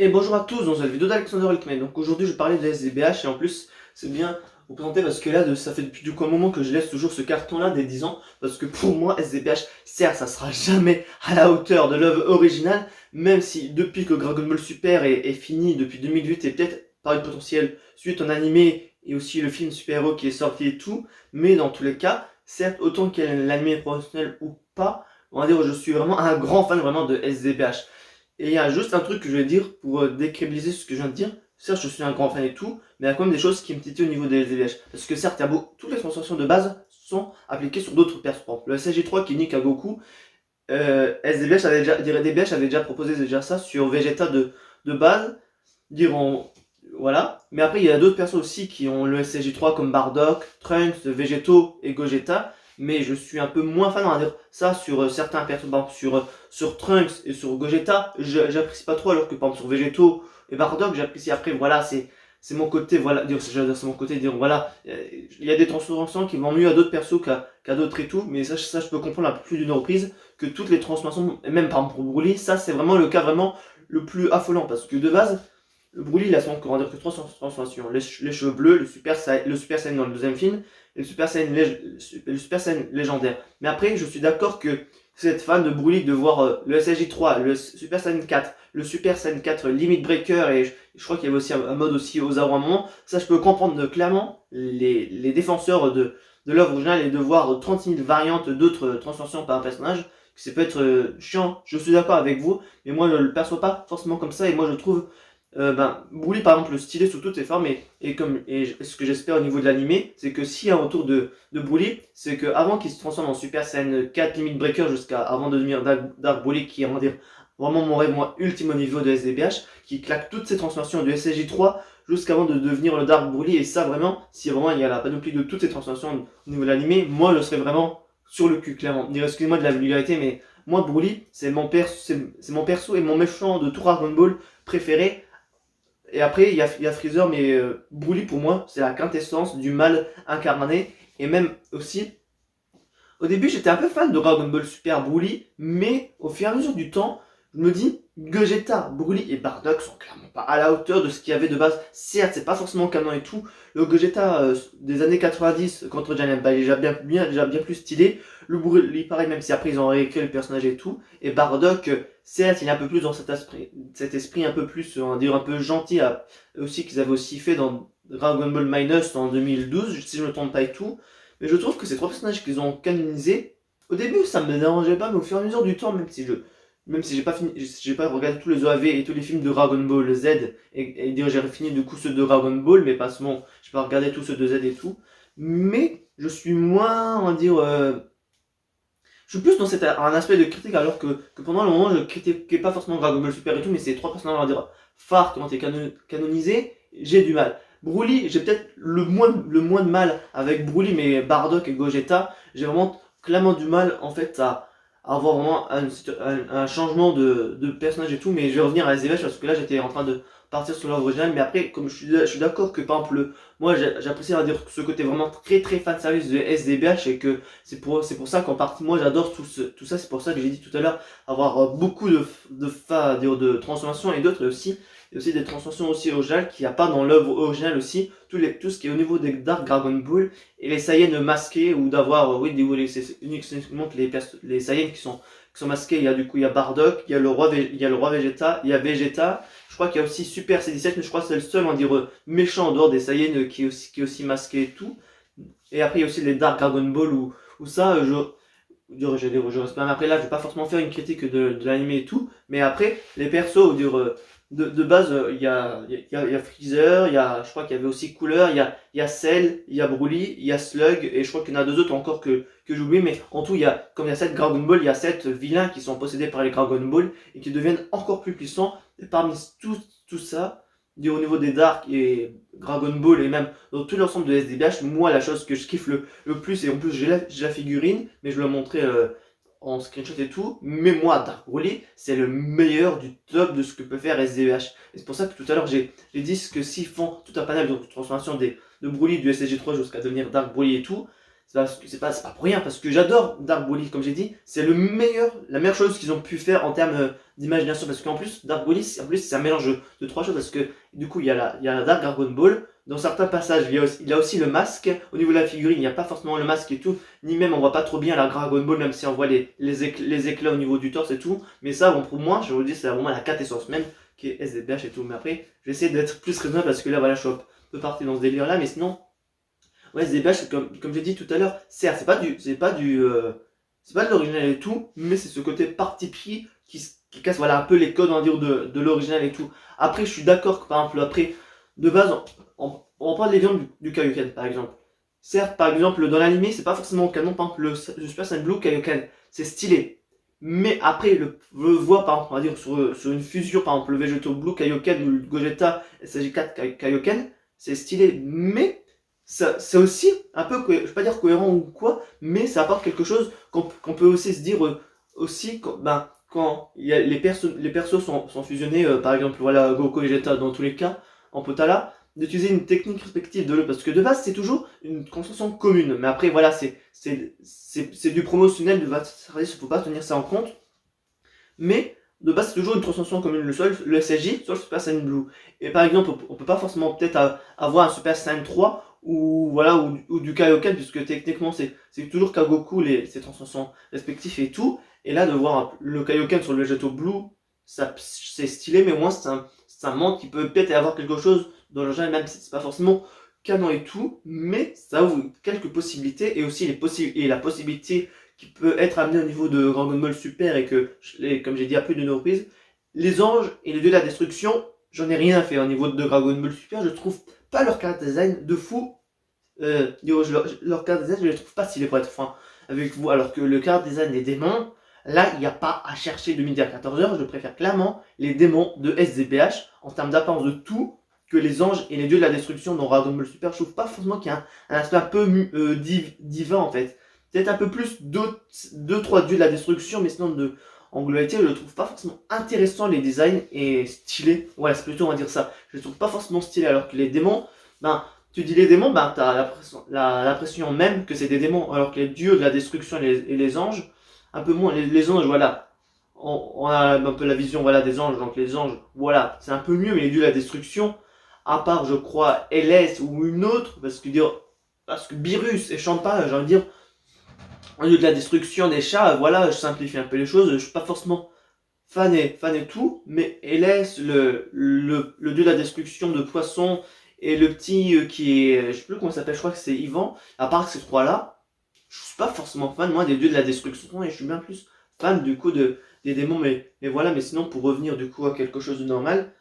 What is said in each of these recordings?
Et bonjour à tous dans cette vidéo d'Alexander Hickman. Donc aujourd'hui je vais parler de SDBH et en plus c'est bien vous présenter parce que là ça fait depuis du coup un moment que je laisse toujours ce carton là des 10 ans parce que pour moi SDBH certes ça sera jamais à la hauteur de l'œuvre originale, même si depuis que Dragon Ball Super est fini depuis 2008 et peut-être par une potentielle suite en animé et aussi le film Super Héros qui est sorti et tout, mais dans tous les cas certes autant qu'il y ait l'animé professionnel ou pas, on va dire je suis vraiment un grand fan vraiment de SDBH. Et il y a juste un truc que je vais dire pour décrédibiliser ce que je viens de dire. Certes, je suis un grand fan et tout, mais il y a quand même des choses qui me titillent au niveau des SDBH. Parce que certes, toutes les transformations de base sont appliquées sur d'autres persos. Par exemple, le SSJ3 qui nique à Goku, DBH avait déjà proposé déjà ça sur Vegeta de base. Diront, voilà. Mais après, il y a d'autres persos aussi qui ont le SSJ3 comme Bardock, Trunks, Vegeto et Gogeta. Mais je suis un peu moins fan, on va dire ça, sur certains persos. Par exemple, sur Trunks et sur Gogeta, j'apprécie pas trop, alors que par exemple sur Vegeto et Bardock, j'apprécie après. Voilà, c'est mon côté, voilà, c'est mon côté, dire, voilà, il y a des transformations qui vont mieux à d'autres persos qu'à d'autres et tout, mais ça, je peux comprendre à plus d'une reprise que toutes les transformations, et même par exemple pour Broly, ça c'est vraiment le cas vraiment le plus affolant, parce que de base, le Broly, il a son, comment dire, que trois transformations. Les cheveux bleus, le Super Saiyan dans le deuxième film, et le Super Saiyan légendaire. Mais après, je suis d'accord que cette fan de Broly de voir le SSJ3, le Super Saiyan 4, le Super Saiyan 4 Limit Breaker, et je crois qu'il y avait aussi un mode aussi aux Zaro à un moment, ça je peux comprendre clairement les défenseurs de l'œuvre originale et de voir 36 000 variantes d'autres transformations par un personnage, que ça peut être chiant, je suis d'accord avec vous, mais moi je le perçois pas forcément comme ça, et moi je trouve Broly par exemple stylé sous toutes ses formes et ce que j'espère au niveau de l'animé, c'est que s'il y a un retour de Broly, c'est que avant qu'il se transforme en Super Saiyan 4 Limit Breaker jusqu'à avant de devenir Dark Broly, qui est on va dire vraiment mon rêve moi ultime au niveau de SDBH, qui claque toutes ses transformations du SSJ3 jusqu'avant de devenir le Dark Broly, et ça vraiment, si vraiment il y a la panoplie de toutes ces transformations au niveau de l'animé, moi je serais vraiment sur le cul clairement. Excusez-moi de la vulgarité, mais moi Broly c'est mon perso et mon méchant de tout Dragon Ball préféré. Et après, il y a Freezer, mais Broly pour moi, c'est la quintessence du mal incarné. Et même aussi, au début, j'étais un peu fan de Dragon Ball Super Broly, mais au fur et à mesure du temps, je me dis, Gogeta, Broly et Bardock sont clairement pas à la hauteur de ce qu'il y avait de base. Certes, c'est pas forcément canon et tout. Le Gogeta des années 90 contre Giant, bah, il est déjà bien plus stylé. Le Broly, pareil, même si après ils ont réécrit le personnage et tout. Et Bardock, certes, il est un peu plus dans cet esprit un peu plus, on va dire, un peu gentil, aussi qu'ils avaient aussi fait dans Dragon Ball Minus en 2012, si je me trompe pas et tout. Mais je trouve que ces trois personnages qu'ils ont canonisés, au début ça me dérangeait pas, mais au fur et à mesure du temps, même si j'ai pas regardé tous les OAV et tous les films de Dragon Ball Z, et dire j'ai fini du coup ceux de Dragon Ball, mais pas seulement, j'ai pas regardé tous ceux de Z et tout, mais je suis moins, on va dire, je suis plus dans un aspect de critique, alors que pendant le moment je critiquais pas forcément Dragon Ball Super et tout, mais ces trois personnages, on va dire, phares qui ont été canonisés, j'ai du mal. Broly, j'ai peut-être le moins de mal avec Broly, mais Bardock et Gogeta, j'ai vraiment clairement du mal en fait à avoir vraiment un changement de personnage et tout, mais je vais revenir à SDH parce que là j'étais en train de partir sur l'œuvre originale, mais après, comme je suis d'accord que par exemple, moi j'apprécie à dire ce côté vraiment très très fan service de SDBH, et que c'est pour ça qu'en partie moi j'adore tout ça, c'est pour ça que j'ai dit tout à l'heure avoir beaucoup de transformations et d'autres aussi. Et aussi des transformations aussi originales qu'il n'y a pas dans l'œuvre originale aussi, tout ce qui est au niveau des Dark Dragon Ball et les Saiyans masqués, ou d'avoir oui uniquement les Saiyans qui sont masqués. Il y a du coup il y a Bardock, il y a le roi Vegeta, il y a Vegeta, je crois qu'il y a aussi Super C17, mais je crois que c'est le seul on dire méchant en dehors des Saiyans qui est aussi masqué et tout. Et après il y a aussi les Dark Dragon Ball où ça je reste pas. Mais après là, je vais pas forcément faire une critique de l'anime et tout. Mais après, les persos, de base, il y a Freezer, je crois qu'il y avait aussi Cooler, il y a Cell, il y a Broly, il y a Slug, et je crois qu'il y en a deux autres encore que j'oublie. Mais en tout, comme il y a 7 Dragon Ball, il y a 7 vilains qui sont possédés par les Dragon Ball et qui deviennent encore plus puissants. Et parmi tout ça, au niveau des Dark et Dragon Ball et même dans tout l'ensemble de SDBH, moi la chose que je kiffe le plus, et en plus j'ai la figurine, mais je l'ai montré en screenshot et tout, mais moi Dark Broly c'est le meilleur du top de ce que peut faire SDBH. Et c'est pour ça que tout à l'heure j'ai dit que s'ils font tout un panel de transformation de Broly du SSG3 jusqu'à devenir Dark Broly et tout, c'est pas pour rien, parce que j'adore Dark Broly, comme j'ai dit, c'est la meilleure chose qu'ils ont pu faire en termes d'imagination, parce qu'en plus, Dark Broly, c'est un mélange de trois choses, parce que du coup, il y a la Dark Dragon Ball, dans certains passages, il y a aussi le masque, au niveau de la figurine, il n'y a pas forcément le masque et tout, ni même on voit pas trop bien la Dragon Ball, même si on voit les éclats au niveau du torse et tout, mais ça, bon, pour moi, je vous dis, c'est vraiment la quintessence même, qui est SDBH et tout, mais après, je vais essayer d'être plus raisonnable, parce que là, voilà, je suis un peu parti dans ce délire-là, mais sinon, ouais, SDBH, comme j'ai dit tout à l'heure, certes, c'est pas de l'original et tout, mais c'est ce côté parti pris qui casse, voilà, un peu les codes, on va dire, de l'original et tout. Après, je suis d'accord que, par exemple, après, de base, on prend l'exemple du Kaioken, par exemple. Certes, par exemple, dans l'anime, c'est pas forcément canon, par exemple, le Super Saiyan Blue Kaioken, c'est stylé. Mais après, le voit, par exemple, on va dire, sur une fusion, par exemple, le Vegeto Blue Kaioken ou le Gogeta SG4 Kaioken, c'est stylé, mais c'est aussi un peu, je vais pas dire cohérent ou quoi, mais ça apporte quelque chose qu'on peut aussi se dire aussi quand les persos sont fusionnés, par exemple, voilà, Goku et Vegeta dans tous les cas, en Potala, d'utiliser une technique respective de l'autre, parce que de base, c'est toujours une construction commune, mais après, voilà, c'est du promotionnel de Vatsaris, il faut pas tenir ça en compte, mais de base, c'est toujours une transformation commune, le SSJ, soit le Super Saiyan Blue. Et par exemple, on peut pas forcément peut-être avoir un Super Saiyan 3 ou voilà ou du Kaioken, puisque techniquement c'est toujours Kagoku ses transformations respectifs et tout. Et là, de voir le Kaioken sur le Vegeto Blue, c'est stylé, mais au moins c'est un monde qui peut peut-être avoir quelque chose dans le genre, même si c'est pas forcément canon et tout, mais ça ouvre quelques possibilités et aussi la possibilité qui peut être amenée au niveau de Dragon Ball Super et que, comme j'ai dit à plus d'une reprise, les anges et les dieux de la destruction, j'en ai rien fait au niveau de Dragon Ball Super, je trouve pas leur carte design de fou. Leur carte design, je les trouve pas stylés pour être franc avec vous, alors que le carte design des démons, là, il n'y a pas à chercher de midi à 14h, je préfère clairement les démons de SDBH en termes d'apparence de tout que les anges et les dieux de la destruction dans Dragon Ball Super. Je trouve pas forcément qu'il y a un aspect un peu divin en fait. Peut-être un peu plus 2-3 dieux de la destruction, mais sinon en globalité, je le trouve pas forcément intéressant les designs et stylé. Ouais, c'est plutôt on va dire ça. Je le trouve pas forcément stylé, alors que les démons, tu dis les démons, t'as l'impression même que c'est des démons, alors que les dieux de la destruction et les anges, un peu moins. Les anges, voilà, on a un peu la vision, voilà, des anges, donc les anges, voilà, c'est un peu mieux, mais les dieux de la destruction, à part, je crois, LS ou une autre, parce que Beerus et Champa, j'ai envie de dire, au lieu de la destruction des chats, voilà, je simplifie un peu les choses, je suis pas forcément fan et tout, mais LS, le dieu de la destruction de poissons, et le petit qui est, je sais plus comment il s'appelle, je crois que c'est Yvan, à part ces trois-là, je suis pas forcément fan, moi, des dieux de la destruction, et je suis bien plus fan, du coup, des démons, mais voilà, mais sinon, pour revenir, du coup, à quelque chose de normal,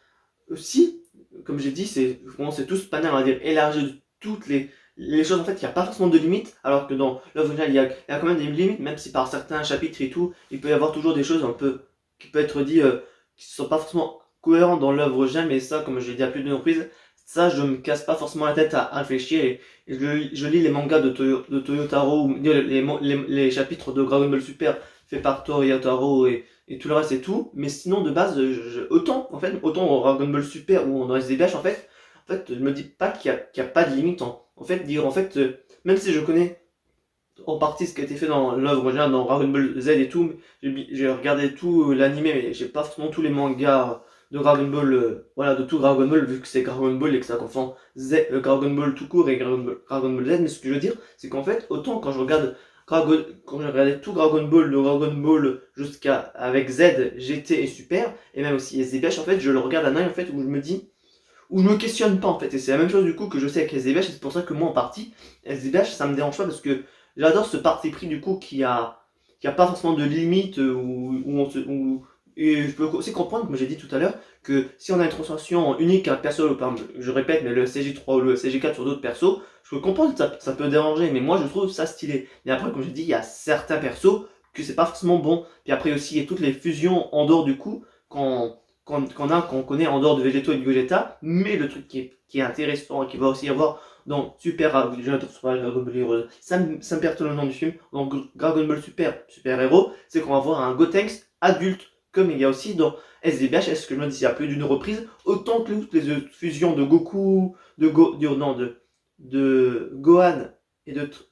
aussi, comme j'ai dit, c'est tout ce panel, on va dire, élargi de toutes les choses, en fait, il n'y a pas forcément de limites, alors que dans l'œuvre originale, il y a quand même des limites, même si par certains chapitres et tout, il peut y avoir toujours des choses un peu, qui peut être dit, qui ne sont pas forcément cohérentes dans l'œuvre originale, mais ça, comme je l'ai dit à plus d'une reprise, ça, je me casse pas forcément la tête à réfléchir, et je lis les mangas de Toyotaro, ou les chapitres de Dragon Ball Super, fait par Toyotaro, et tout le reste et tout, mais sinon de base, autant dans Dragon Ball Super ou dans SDBH, en fait, je me dis pas qu'il y a pas de limite, même si je connais en partie ce qui a été fait dans l'œuvre originale, dans Dragon Ball Z et tout, j'ai regardé tout l'animé, mais j'ai pas forcément tous les mangas de Dragon Ball, voilà, de tout Dragon Ball, vu que c'est Dragon Ball et que ça confond Dragon Ball tout court et Dragon Ball Z, mais ce que je veux dire, c'est qu'en fait, autant quand je regardais tout Dragon Ball, de Dragon Ball jusqu'à avec Z, GT et Super, et même aussi SDBH, en fait, je le regarde à un œil, en fait, où je me dis, où je me questionne pas, en fait, et c'est la même chose du coup que je sais avec SDBH, et c'est pour ça que moi en partie, SDBH, ça me dérange pas, parce que j'adore ce parti pris du coup qui a pas forcément de limite, et je peux aussi comprendre, comme j'ai dit tout à l'heure, que si on a une transformation unique à un perso, par exemple, je répète, mais le CJ3 ou le CJ4 sur d'autres persos, je peux comprendre que ça peut déranger, mais moi je trouve ça stylé. Mais après, comme j'ai dit, il y a certains persos que c'est pas forcément bon. Puis après aussi, il y a toutes les fusions en dehors du coup, qu'on connaît en dehors de Vegeto et de Gogeta, mais le truc qui est intéressant et qui va aussi y avoir dans ça me perd tout le nom du film, donc Dragon Ball Super Héros, c'est qu'on va voir un Gotenks adulte, comme il y a aussi dans SDBH, est-ce que je me dis, il y a plus d'une reprise, autant que toutes les fusions de Goku, de Gohan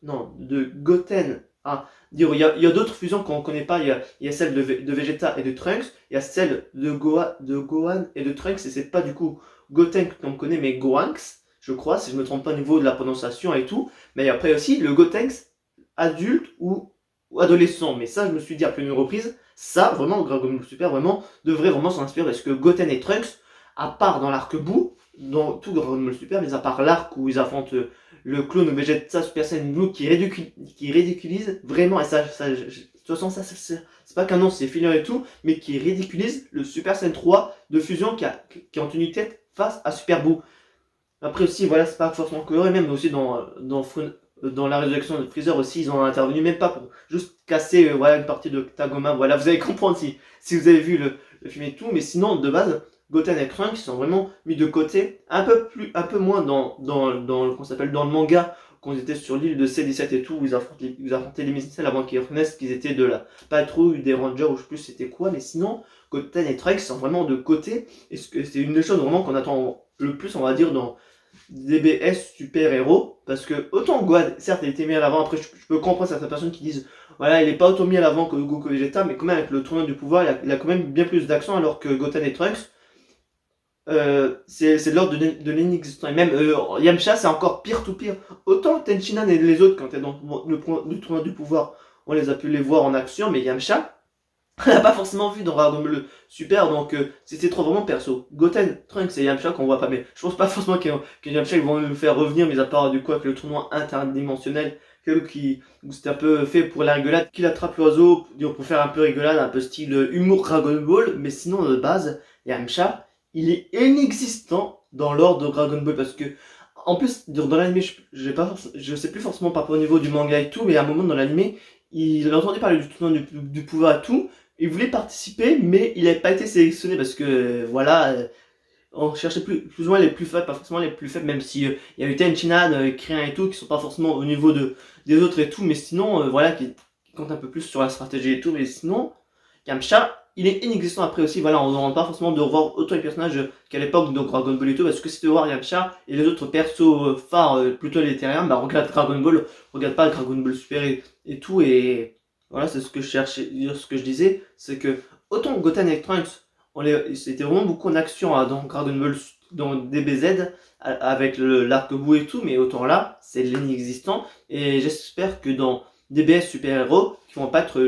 non, de Goten. Ah, dire, il y a d'autres fusions qu'on ne connaît pas. Il y a celle de Vegeta et de Trunks. Il y a celle de Gohan et de Trunks. Et c'est pas du coup Goten qu'on connaît, mais Gohanks, je crois, si je me trompe pas au niveau de la prononciation et tout. Mais après aussi le Gotenks adulte ou adolescent. Mais ça, je me suis dit à plusieurs reprises, ça, vraiment, Dragon Ball Super, vraiment, devrait vraiment s'en inspirer. Parce que Goten et Trunks, à part dans l'arc bout, dans tout Dragon Ball Super, mais à part l'arc où ils affrontent le clone Vegeta Super Saiyan Blue qui ridiculise vraiment, et de toute façon, ça c'est pas qu'un nom, c'est filler et tout, mais qui ridiculise le Super Saiyan 3 de fusion qui ont tenu tête face à Super Boo. Après aussi, voilà, c'est pas forcément coloré, même aussi dans la résurrection de Freezer aussi, ils ont intervenu même pas pour juste casser voilà, une partie de Tagoma. Voilà, vous allez comprendre si vous avez vu le film et tout, mais sinon, de base, Goten et Trunks sont vraiment mis de côté, un peu moins qu'on s'appelle dans le manga, quand ils étaient sur l'île de C-17 et tout, où ils affrontaient les missiles avant qu'ils reconnaissent qu'ils étaient de la patrouille, des rangers, ou je sais plus c'était quoi, mais sinon, Goten et Trunks sont vraiment de côté, et c'est une des choses vraiment qu'on attend le plus, on va dire, dans DBS super héros, parce que autant Gohan, certes, il était mis à l'avant, après je peux comprendre certaines personnes qui disent voilà, il est pas autant mis à l'avant que Goku Vegeta, mais quand même avec le tournoi du pouvoir, il a quand même bien plus d'action, alors que Goten et Trunks, c'est de l'ordre de l'inexistant. Et même Yamcha, c'est encore pire tout pire. Autant Tenchinan et les autres, quand t'es dans le tournoi du pouvoir, on les a pu les voir en action, mais Yamcha, on l'a pas forcément vu dans Dragon Ball Super, donc c'était trop vraiment perso. Goten, Trunks et Yamcha qu'on voit pas, mais je pense pas forcément que Yamcha ils vont le faire revenir, mais à part du coup avec le tournoi interdimensionnel, où c'était un peu fait pour la rigolade, qu'il attrape l'oiseau, pour faire un peu rigolade, un peu style humour Dragon Ball, mais sinon de base, Yamcha, il est inexistant dans l'ordre de Dragon Ball, parce que en plus dans l'anime, je sais plus forcément par rapport au niveau du manga et tout, mais à un moment dans l'anime, il avait entendu parler du tournoi du pouvoir et tout. Il voulait participer, mais il n'avait pas été sélectionné parce que voilà, on cherchait plus ou moins les plus faibles, pas forcément les plus faibles, même si il y a eu Tenchinan, Krien et tout, qui sont pas forcément au niveau des autres et tout, mais sinon, voilà, qui comptent un peu plus sur la stratégie et tout, mais sinon, Yamcha, il est inexistant après aussi, voilà, on n'aura pas forcément de revoir autant les personnages qu'à l'époque de Dragon Ball et tout, parce que si tu veux voir Yamcha et les autres persos phares, plutôt les terriens, bah regarde Dragon Ball, regarde pas Dragon Ball Super et tout, et voilà, c'est ce que je cherchais, ce que je disais, c'est que autant Goten et Trunks, c'était vraiment beaucoup en action dans Dragon Ball, dans DBZ, avec l'arc bout et tout, mais autant là, c'est l'inexistant, et j'espère que dans DBS Super Héros, qui vont pas être,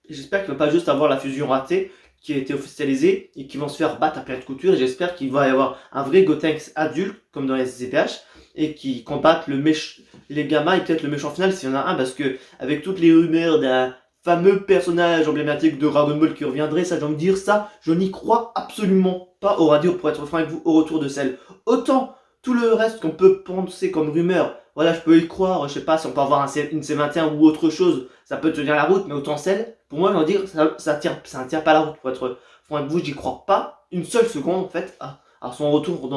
j'espère qu'il va pas juste avoir la fusion ratée, qui a été officialisée, et qui vont se faire battre à plat de couture, et j'espère qu'il va y avoir un vrai Gotenks adulte, comme dans SCPH, et qui combattent les gamins et peut-être le méchant final s'il y en a un, parce que avec toutes les rumeurs d'un fameux personnage emblématique de Dragon Ball qui reviendrait, ça je dois me dire ça, je n'y crois absolument pas au radio pour être franc avec vous au retour de Cell. Autant tout le reste qu'on peut penser comme rumeur, voilà, je peux y croire, je sais pas si on peut avoir une C21 ou autre chose, ça peut tenir la route, mais autant Cell, pour moi, je dois dire, ça ne tient pas la route pour être franc avec vous, j'y crois pas une seule seconde en fait à son retour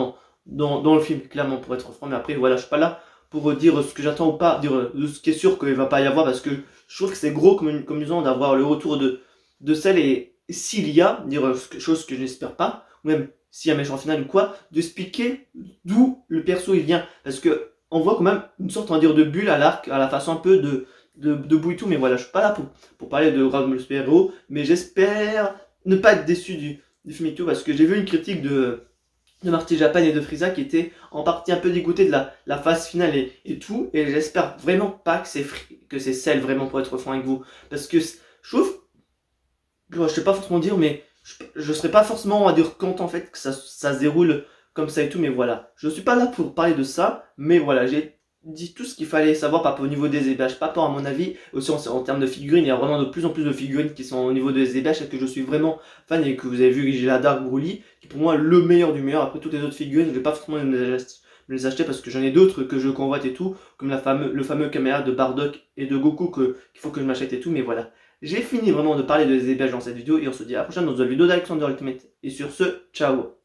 dans le film, clairement, pour être franc. Mais après, voilà, je suis pas là pour dire ce que j'attends ou pas, dire ce qui est sûr qu'il va pas y avoir, parce que je trouve que c'est gros comme disons d'avoir le retour de Cell, et s'il y a, dire chose que je n'espère pas, ou même s'il y a un méchant final ou quoi, d'expliquer d'où le perso il vient, parce que on voit quand même une sorte, on va dire, de bulle à l'arc, à la façon un peu de bout et tout, mais voilà, je suis pas là pour parler de Dragon Ball Super Hero, mais j'espère ne pas être déçu du film et tout, parce que j'ai vu une critique de Marty Japan et de Frieza qui était en partie un peu dégoûté de la phase finale et tout, et j'espère vraiment pas que c'est Cell, vraiment, pour être franc avec vous, parce que je trouve, je sais pas forcément dire, mais je serais pas forcément, on va dire, content en fait que ça se déroule comme ça et tout, mais voilà, je suis pas là pour parler de ça, mais voilà, j'ai dit tout ce qu'il fallait savoir par rapport au niveau des EBH, pas rapport à mon avis, aussi en termes de figurines, il y a vraiment de plus en plus de figurines qui sont au niveau des EBH et que je suis vraiment fan, et que vous avez vu que j'ai la Dark Broly, qui est pour moi le meilleur du meilleur. Après toutes les autres figurines, je vais pas forcément me les acheter parce que j'en ai d'autres que je convoite et tout, comme le fameux caméra de Bardock et de Goku qu'il faut que je m'achète et tout, mais voilà. J'ai fini vraiment de parler de EBH dans cette vidéo, et on se dit à la prochaine dans une vidéo d'Alexander Ultimate, et sur ce, ciao.